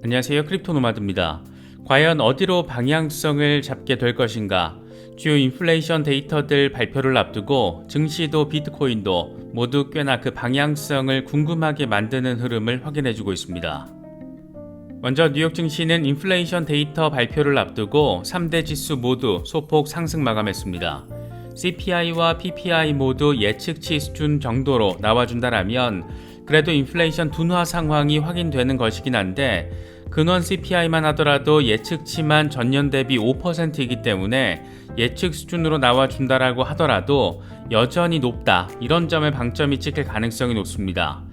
안녕하세요. 크립토노마드입니다. 과연 어디로 방향성을 잡게 될 것인가? 주요 인플레이션 데이터들 발표를 앞두고 증시도 비트코인도 모두 꽤나 그 방향성을 궁금하게 만드는 흐름을 확인해주고 있습니다. 먼저 뉴욕 증시는 인플레이션 데이터 발표를 앞두고 3대 지수 모두 소폭 상승 마감했습니다. CPI와 PPI 모두 예측치 수준 정도로 나와준다라면 그래도 인플레이션 둔화 상황이 확인되는 것이긴 한데 근원 CPI만 하더라도 예측치만 전년 대비 5%이기 때문에 예측 수준으로 나와준다라고 하더라도 여전히 높다, 이런 점에 방점이 찍힐 가능성이 높습니다.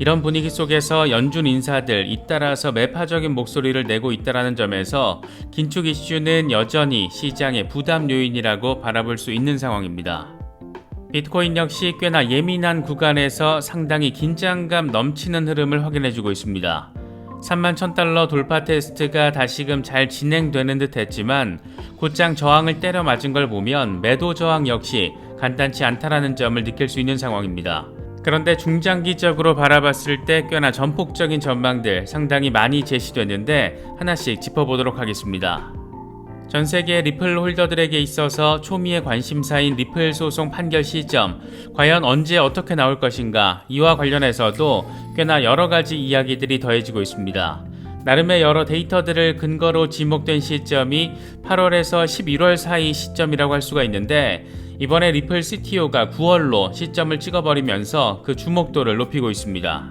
이런 분위기 속에서 연준 인사들 잇따라서 매파적인 목소리를 내고 있다는 점에서 긴축 이슈는 여전히 시장의 부담 요인이라고 바라볼 수 있는 상황입니다. 비트코인 역시 꽤나 예민한 구간에서 상당히 긴장감 넘치는 흐름을 확인해주고 있습니다. 31,000달러 돌파 테스트가 다시금 잘 진행되는 듯 했지만 곧장 저항을 때려 맞은 걸 보면 매도 저항 역시 간단치 않다라는 점을 느낄 수 있는 상황입니다. 그런데 중장기적으로 바라봤을 때 꽤나 전폭적인 전망들 상당히 많이 제시됐는데 하나씩 짚어보도록 하겠습니다. 전 세계 리플 홀더들에게 있어서 초미의 관심사인 리플 소송 판결 시점, 과연 언제 어떻게 나올 것인가, 이와 관련해서도 꽤나 여러가지 이야기들이 더해지고 있습니다. 나름의 여러 데이터들을 근거로 지목된 시점이 8월에서 11월 사이 시점이라고 할 수가 있는데 이번에 리플 CTO가 9월로 시점을 찍어버리면서 그 주목도를 높이고 있습니다.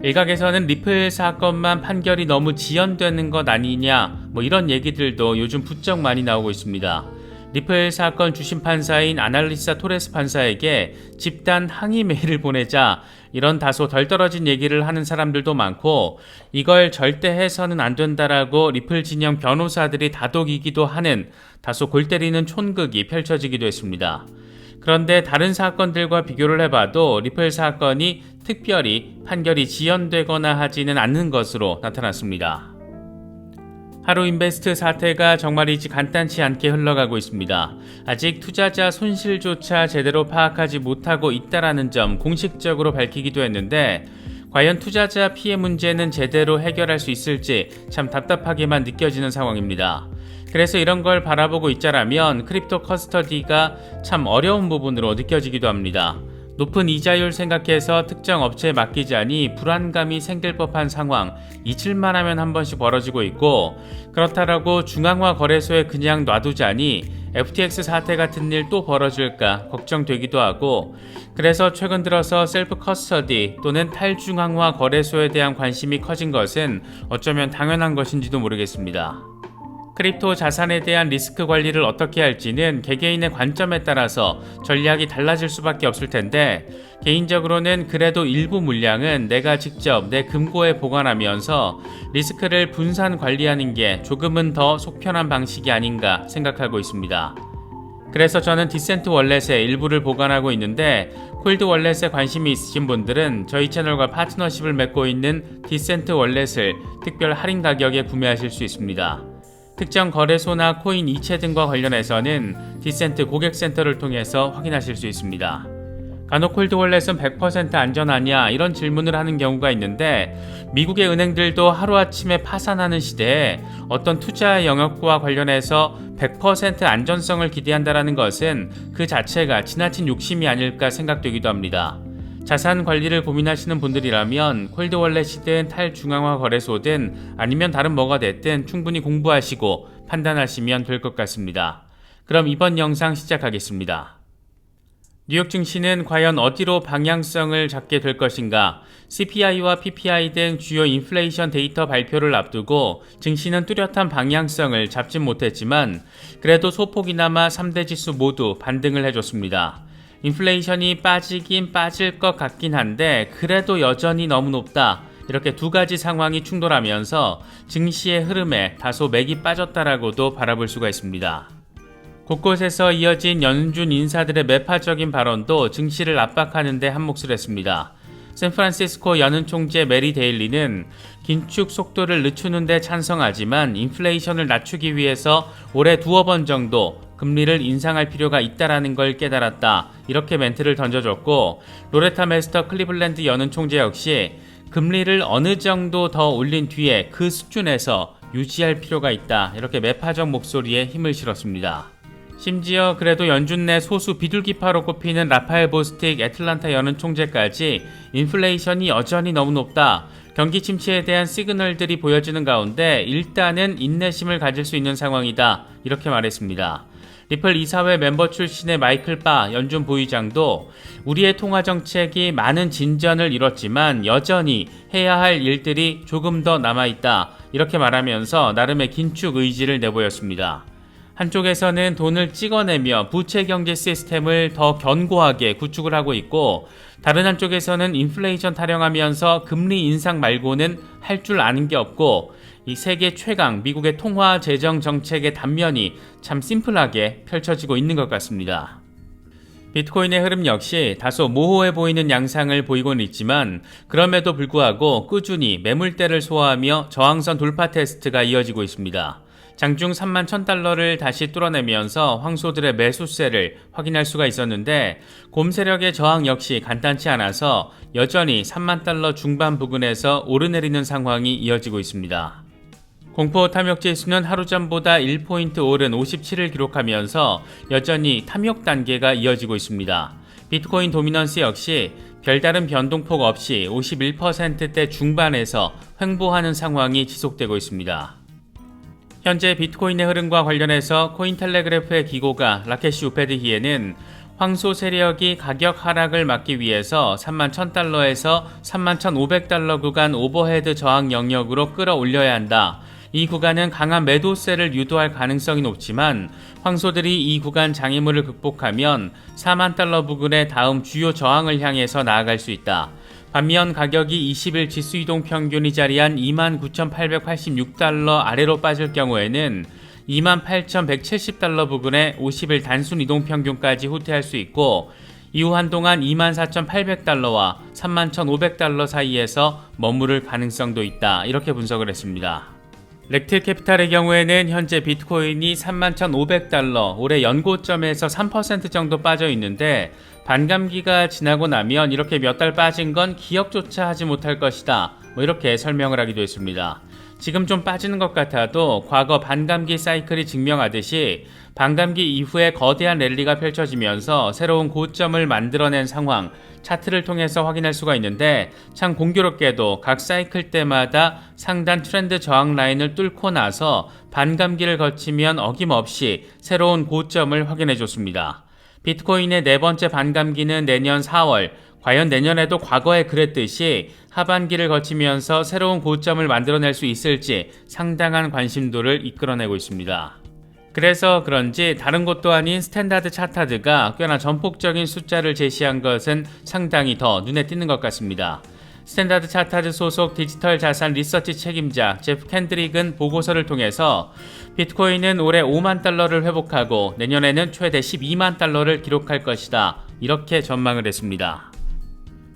일각에서는 리플 사건만 판결이 너무 지연되는 것 아니냐, 이런 얘기들도 요즘 부쩍 많이 나오고 있습니다. 리플 사건 주심 판사인 아날리사 토레스 판사에게 집단 항의 메일을 보내자 이런 다소 덜 떨어진 얘기를 하는 사람들도 많고 이걸 절대 해서는 안 된다라고 리플 진영 변호사들이 다독이기도 하는 다소 골 때리는 촌극이 펼쳐지기도 했습니다. 그런데 다른 사건들과 비교를 해봐도 리플 사건이 특별히 판결이 지연되거나 하지는 않는 것으로 나타났습니다. 하루 인베스트 사태가 정말이지 간단치 않게 흘러가고 있습니다. 아직 투자자 손실조차 제대로 파악하지 못하고 있다라는 점 공식적으로 밝히기도 했는데 과연 투자자 피해 문제는 제대로 해결할 수 있을지 참 답답하게만 느껴지는 상황입니다. 그래서 이런 걸 바라보고 있자라면 크립토 커스터디가 참 어려운 부분으로 느껴지기도 합니다. 높은 이자율 생각해서 특정 업체에 맡기자니 불안감이 생길 법한 상황, 잊을만 하면 한 번씩 벌어지고 있고 그렇다라고 중앙화 거래소에 그냥 놔두자니 FTX 사태 같은 일 또 벌어질까 걱정되기도 하고 그래서 최근 들어서 셀프 커스터디 또는 탈중앙화 거래소에 대한 관심이 커진 것은 어쩌면 당연한 것인지도 모르겠습니다. 크립토 자산에 대한 리스크 관리를 어떻게 할지는 개개인의 관점에 따라서 전략이 달라질 수밖에 없을 텐데 개인적으로는 그래도 일부 물량은 내가 직접 내 금고에 보관하면서 리스크를 분산 관리하는 게 조금은 더 속편한 방식이 아닌가 생각하고 있습니다. 그래서 저는 디센트 월렛에 일부를 보관하고 있는데 콜드 월렛에 관심이 있으신 분들은 저희 채널과 파트너십을 맺고 있는 디센트 월렛을 특별 할인 가격에 구매하실 수 있습니다. 특정 거래소나 코인 이체 등과 관련해서는 디센트 고객센터를 통해서 확인하실 수 있습니다. 간혹 콜드 월렛은 100% 안전하냐 이런 질문을 하는 경우가 있는데 미국의 은행들도 하루아침에 파산하는 시대에 어떤 투자 영역과 관련해서 100% 안전성을 기대한다는 것은 그 자체가 지나친 욕심이 아닐까 생각되기도 합니다. 자산 관리를 고민하시는 분들이라면 콜드 월렛이든 탈중앙화 거래소든 아니면 다른 뭐가 됐든 충분히 공부하시고 판단하시면 될 것 같습니다. 그럼 이번 영상 시작하겠습니다. 뉴욕 증시는 과연 어디로 방향성을 잡게 될 것인가? CPI와 PPI 등 주요 인플레이션 데이터 발표를 앞두고 증시는 뚜렷한 방향성을 잡진 못했지만 그래도 소폭이나마 3대 지수 모두 반등을 해줬습니다. 인플레이션이 빠지긴 빠질 것 같긴 한데 그래도 여전히 너무 높다. 이렇게 두 가지 상황이 충돌하면서 증시의 흐름에 다소 맥이 빠졌다라고도 바라볼 수가 있습니다. 곳곳에서 이어진 연준 인사들의 매파적인 발언도 증시를 압박하는 데 한몫을 했습니다. 샌프란시스코 연은 총재 메리 데일리는 긴축 속도를 늦추는 데 찬성하지만 인플레이션을 낮추기 위해서 올해 두어 번 정도 금리를 인상할 필요가 있다라는 걸 깨달았다. 이렇게 멘트를 던져줬고 로레타 메스터 클리블랜드 연은 총재 역시 금리를 어느 정도 더 올린 뒤에 그 수준에서 유지할 필요가 있다. 이렇게 매파적 목소리에 힘을 실었습니다. 심지어 그래도 연준 내 소수 비둘기파로 꼽히는 라파엘 보스틱 애틀란타 연은 총재까지 인플레이션이 여전히 너무 높다. 경기 침체에 대한 시그널들이 보여지는 가운데 일단은 인내심을 가질 수 있는 상황이다. 이렇게 말했습니다. 리플 이사회 멤버 출신의 마이클 바 연준 부의장도 우리의 통화 정책이 많은 진전을 이뤘지만 여전히 해야 할 일들이 조금 더 남아있다. 이렇게 말하면서 나름의 긴축 의지를 내보였습니다. 한쪽에서는 돈을 찍어내며 부채 경제 시스템을 더 견고하게 구축을 하고 있고 다른 한쪽에서는 인플레이션 타령하면서 금리 인상 말고는 할 줄 아는 게 없고 이 세계 최강 미국의 통화 재정 정책의 단면이 참 심플하게 펼쳐지고 있는 것 같습니다. 비트코인의 흐름 역시 다소 모호해 보이는 양상을 보이고는 있지만 그럼에도 불구하고 꾸준히 매물대를 소화하며 저항선 돌파 테스트가 이어지고 있습니다. 장중 31,000달러를 다시 뚫어내면서 황소들의 매수세를 확인할 수가 있었는데 곰 세력의 저항 역시 간단치 않아서 여전히 30,000달러 중반 부근에서 오르내리는 상황이 이어지고 있습니다. 공포 탐욕 지수는 하루 전보다 1포인트 오른 57을 기록하면서 여전히 탐욕 단계가 이어지고 있습니다. 비트코인 도미넌스 역시 별다른 변동폭 없이 51%대 중반에서 횡보하는 상황이 지속되고 있습니다. 현재 비트코인의 흐름과 관련해서 코인텔레그래프의 기고가 라케시 우페드히에는 황소 세력이 가격 하락을 막기 위해서 31,000달러에서 31,500달러 구간 오버헤드 저항 영역으로 끌어올려야 한다. 이 구간은 강한 매도세를 유도할 가능성이 높지만 황소들이 이 구간 장애물을 극복하면 40,000달러 부근의 다음 주요 저항을 향해서 나아갈 수 있다. 반면 가격이 20일 지수이동 평균이 자리한 29,886달러 아래로 빠질 경우에는 28,170달러 부근의 50일 단순 이동 평균까지 후퇴할 수 있고 이후 한동안 24,800달러와 31,500달러 사이에서 머무를 가능성도 있다. 이렇게 분석을 했습니다. 렉트 캐피탈의 경우에는 현재 비트코인이 31,500달러, 올해 연고점에서 3% 정도 빠져 있는데 반감기가 지나고 나면 이렇게 몇 달 빠진 건 기억조차 하지 못할 것이다. 이렇게 설명을 하기도 했습니다. 지금 좀 빠지는 것 같아도 과거 반감기 사이클이 증명하듯이 반감기 이후에 거대한 랠리가 펼쳐지면서 새로운 고점을 만들어낸 상황, 차트를 통해서 확인할 수가 있는데 참 공교롭게도 각 사이클 때마다 상단 트렌드 저항 라인을 뚫고 나서 반감기를 거치면 어김없이 새로운 고점을 확인해 줬습니다. 비트코인의 네 번째 반감기는 내년 4월, 과연 내년에도 과거에 그랬듯이 하반기를 거치면서 새로운 고점을 만들어낼 수 있을지 상당한 관심도를 이끌어내고 있습니다. 그래서 그런지 다른 곳도 아닌 스탠다드 차타드가 꽤나 전폭적인 숫자를 제시한 것은 상당히 더 눈에 띄는 것 같습니다. 스탠다드 차타드 소속 디지털 자산 리서치 책임자 제프 캔드릭은 보고서를 통해서 비트코인은 올해 5만 달러를 회복하고 내년에는 최대 12만 달러를 기록할 것이다. 이렇게 전망을 했습니다.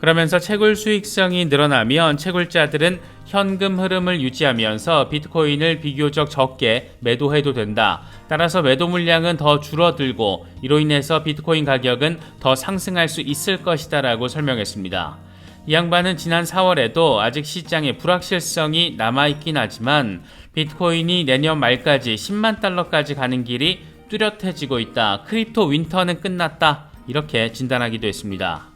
그러면서 채굴 수익성이 늘어나면 채굴자들은 현금 흐름을 유지하면서 비트코인을 비교적 적게 매도해도 된다. 따라서 매도 물량은 더 줄어들고 이로 인해서 비트코인 가격은 더 상승할 수 있을 것이다 라고 설명했습니다. 이 양반은 지난 4월에도 아직 시장에 불확실성이 남아있긴 하지만 비트코인이 내년 말까지 10만 달러까지 가는 길이 뚜렷해지고 있다. 크립토 윈터는 끝났다. 이렇게 진단하기도 했습니다.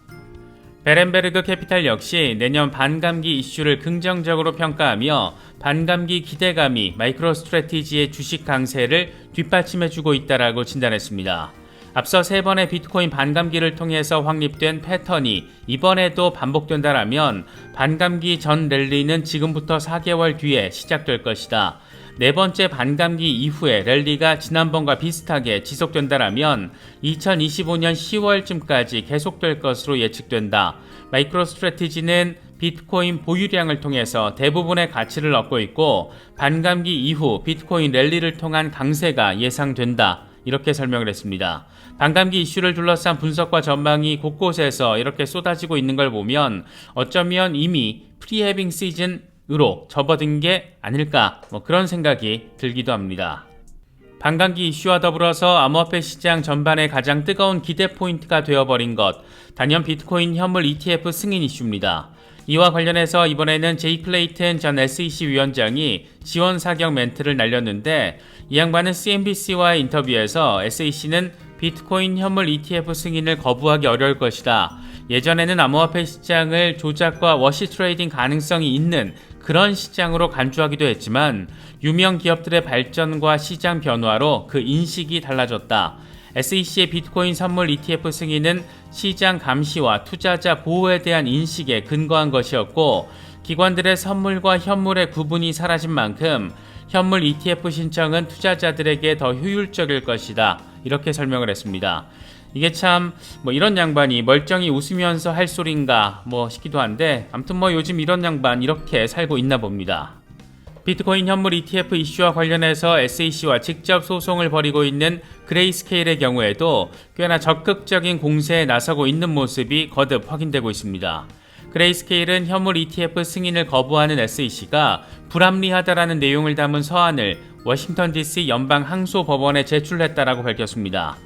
베렌베르그 캐피탈 역시 내년 반감기 이슈를 긍정적으로 평가하며 반감기 기대감이 마이크로 스트래티지의 주식 강세를 뒷받침해주고 있다라고 진단했습니다. 앞서 3번의 비트코인 반감기를 통해서 확립된 패턴이 이번에도 반복된다라면 반감기 전 랠리는 지금부터 4개월 뒤에 시작될 것이다. 네 번째 반감기 이후에 랠리가 지난번과 비슷하게 지속된다라면 2025년 10월쯤까지 계속될 것으로 예측된다. 마이크로 스트래티지는 비트코인 보유량을 통해서 대부분의 가치를 얻고 있고 반감기 이후 비트코인 랠리를 통한 강세가 예상된다. 이렇게 설명을 했습니다. 반감기 이슈를 둘러싼 분석과 전망이 곳곳에서 이렇게 쏟아지고 있는 걸 보면 어쩌면 이미 프리헤빙 시즌으로 접어든 게 아닐까 그런 생각이 들기도 합니다. 반감기 이슈와 더불어서 암호화폐 시장 전반의 가장 뜨거운 기대 포인트가 되어버린 것, 단연 비트코인 현물 ETF 승인 이슈입니다. 이와 관련해서 이번에는 제이 클레이튼 전 SEC 위원장이 지원 사격 멘트를 날렸는데, 이 양반은 CNBC와의 인터뷰에서 SEC는 비트코인 현물 ETF 승인을 거부하기 어려울 것이다. 예전에는 암호화폐 시장을 조작과 워시 트레이딩 가능성이 있는 그런 시장으로 간주하기도 했지만 유명 기업들의 발전과 시장 변화로 그 인식이 달라졌다. SEC의 비트코인 선물 ETF 승인은 시장 감시와 투자자 보호에 대한 인식에 근거한 것이었고, 기관들의 선물과 현물의 구분이 사라진 만큼 현물 ETF 신청은 투자자들에게 더 효율적일 것이다. 이렇게 설명을 했습니다. 이게 참 이런 양반이 멀쩡히 웃으면서 할 소린가 싶기도 한데, 아무튼 요즘 이런 양반 이렇게 살고 있나 봅니다. 비트코인 현물 ETF 이슈와 관련해서 SEC와 직접 소송을 벌이고 있는 그레이스케일의 경우에도 꽤나 적극적인 공세에 나서고 있는 모습이 거듭 확인되고 있습니다. 그레이스케일은 현물 ETF 승인을 거부하는 SEC가 불합리하다라는 내용을 담은 서한을 워싱턴 DC 연방 항소법원에 제출했다라고 밝혔습니다.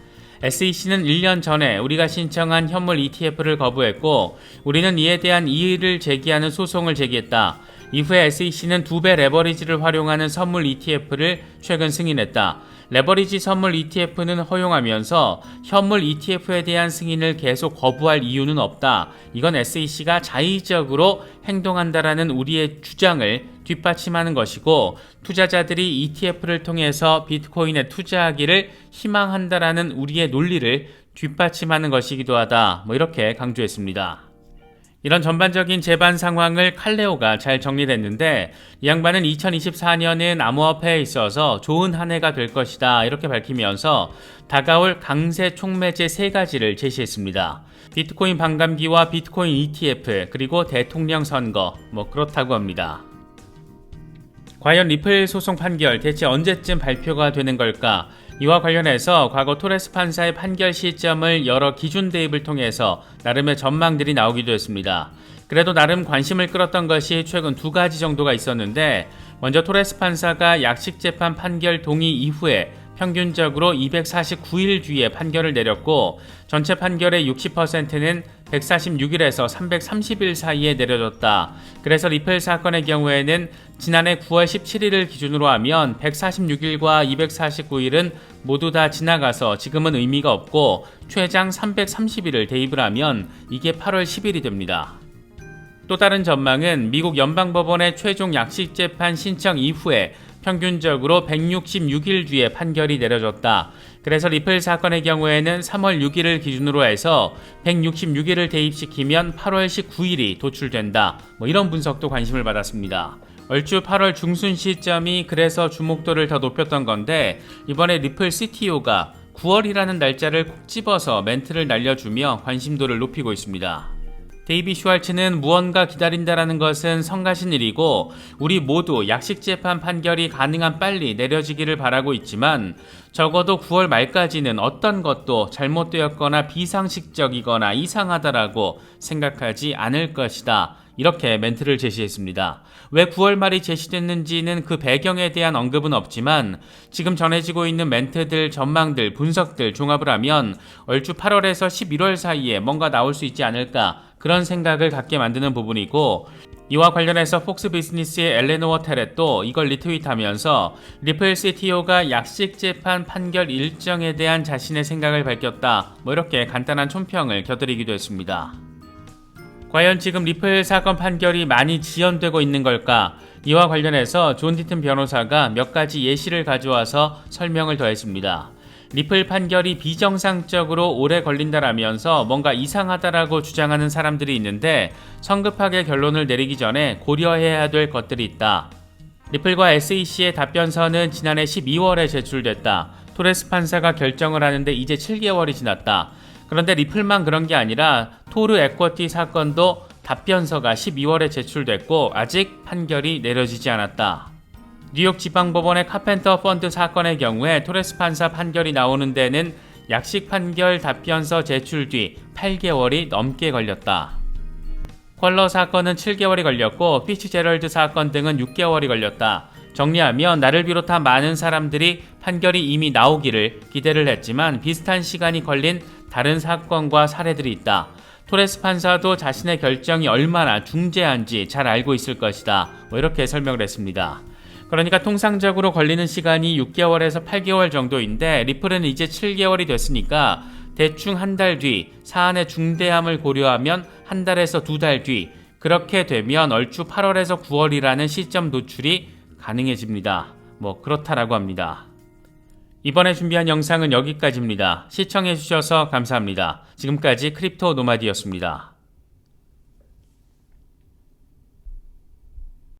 SEC는 1년 전에 우리가 신청한 현물 ETF를 거부했고, 우리는 이에 대한 이의를 제기하는 소송을 제기했다. 이후에 SEC는 2배 레버리지를 활용하는 선물 ETF를 최근 승인했다. 레버리지 선물 ETF는 허용하면서 현물 ETF에 대한 승인을 계속 거부할 이유는 없다. 이건 SEC가 자의적으로 행동한다라는 우리의 주장을 뒷받침하는 것이고, 투자자들이 ETF를 통해서 비트코인에 투자하기를 희망한다라는 우리의 논리를 뒷받침하는 것이기도 하다. 이렇게 강조했습니다. 이런 전반적인 재반 상황을 칼레오가 잘 정리했는데, 이 양반은 2024년은 암호화폐에 있어서 좋은 한 해가 될 것이다 이렇게 밝히면서 다가올 강세 촉매제 3가지를 제시했습니다. 비트코인 반감기와 비트코인 ETF, 그리고 대통령 선거, 그렇다고 합니다. 과연 리플 소송 판결 대체 언제쯤 발표가 되는 걸까? 이와 관련해서 과거 토레스 판사의 판결 시점을 여러 기준 대입을 통해서 나름의 전망들이 나오기도 했습니다. 그래도 나름 관심을 끌었던 것이 최근 2가지 정도가 있었는데, 먼저 토레스 판사가 약식재판 판결 동의 이후에 평균적으로 249일 뒤에 판결을 내렸고, 전체 판결의 60%는 146일에서 330일 사이에 내려졌다. 그래서 리플 사건의 경우에는 지난해 9월 17일을 기준으로 하면 146일과 249일은 모두 다 지나가서 지금은 의미가 없고, 최장 330일을 대입을 하면 이게 8월 10일이 됩니다. 또 다른 전망은 미국 연방법원의 최종 약식재판 신청 이후에 평균적으로 166일 뒤에 판결이 내려졌다. 그래서 리플 사건의 경우에는 3월 6일을 기준으로 해서 166일을 대입시키면 8월 19일이 도출된다. 이런 분석도 관심을 받았습니다. 얼추 8월 중순 시점이 그래서 주목도를 더 높였던 건데, 이번에 리플 CTO가 9월이라는 날짜를 콕 집어서 멘트를 날려주며 관심도를 높이고 있습니다. 데이비 슈왈츠는 무언가 기다린다라는 것은 성가신 일이고, 우리 모두 약식재판 판결이 가능한 빨리 내려지기를 바라고 있지만 적어도 9월 말까지는 어떤 것도 잘못되었거나 비상식적이거나 이상하다라고 생각하지 않을 것이다. 이렇게 멘트를 제시했습니다. 왜 9월 말이 제시됐는지는 그 배경에 대한 언급은 없지만 지금 전해지고 있는 멘트들, 전망들, 분석들 종합을 하면 얼추 8월에서 11월 사이에 뭔가 나올 수 있지 않을까, 그런 생각을 갖게 만드는 부분이고, 이와 관련해서 폭스 비즈니스의 엘레노어 테렛도 이걸 리트윗하면서 리플 CTO가 약식재판 판결 일정에 대한 자신의 생각을 밝혔다. 이렇게 간단한 촌평을 곁들이기도 했습니다. 과연 지금 리플 사건 판결이 많이 지연되고 있는 걸까? 이와 관련해서 존 디튼 변호사가 몇 가지 예시를 가져와서 설명을 더했습니다. 리플 판결이 비정상적으로 오래 걸린다라면서 뭔가 이상하다라고 주장하는 사람들이 있는데, 성급하게 결론을 내리기 전에 고려해야 될 것들이 있다. 리플과 SEC의 답변서는 지난해 12월에 제출됐다. 토레스 판사가 결정을 하는데 이제 7개월이 지났다. 그런데 리플만 그런 게 아니라 토르 에쿼티 사건도 답변서가 12월에 제출됐고 아직 판결이 내려지지 않았다. 뉴욕 지방법원의 카펜터 펀드 사건의 경우에 토레스 판사 판결이 나오는 데는 약식 판결 답변서 제출 뒤 8개월이 넘게 걸렸다. 퀄러 사건은 7개월이 걸렸고 피츠제럴드 사건 등은 6개월이 걸렸다. 정리하면 나를 비롯한 많은 사람들이 판결이 이미 나오기를 기대를 했지만 비슷한 시간이 걸린 다른 사건과 사례들이 있다. 토레스 판사도 자신의 결정이 얼마나 중재한지 잘 알고 있을 것이다. 이렇게 설명을 했습니다. 그러니까 통상적으로 걸리는 시간이 6개월에서 8개월 정도인데 리플은 이제 7개월이 됐으니까 대충 한 달 뒤, 사안의 중대함을 고려하면 한 달에서 2달 뒤, 그렇게 되면 얼추 8월에서 9월이라는 시점 노출이 가능해집니다. 그렇다라고 합니다. 이번에 준비한 영상은 여기까지입니다. 시청해주셔서 감사합니다. 지금까지 크립토 노마디였습니다.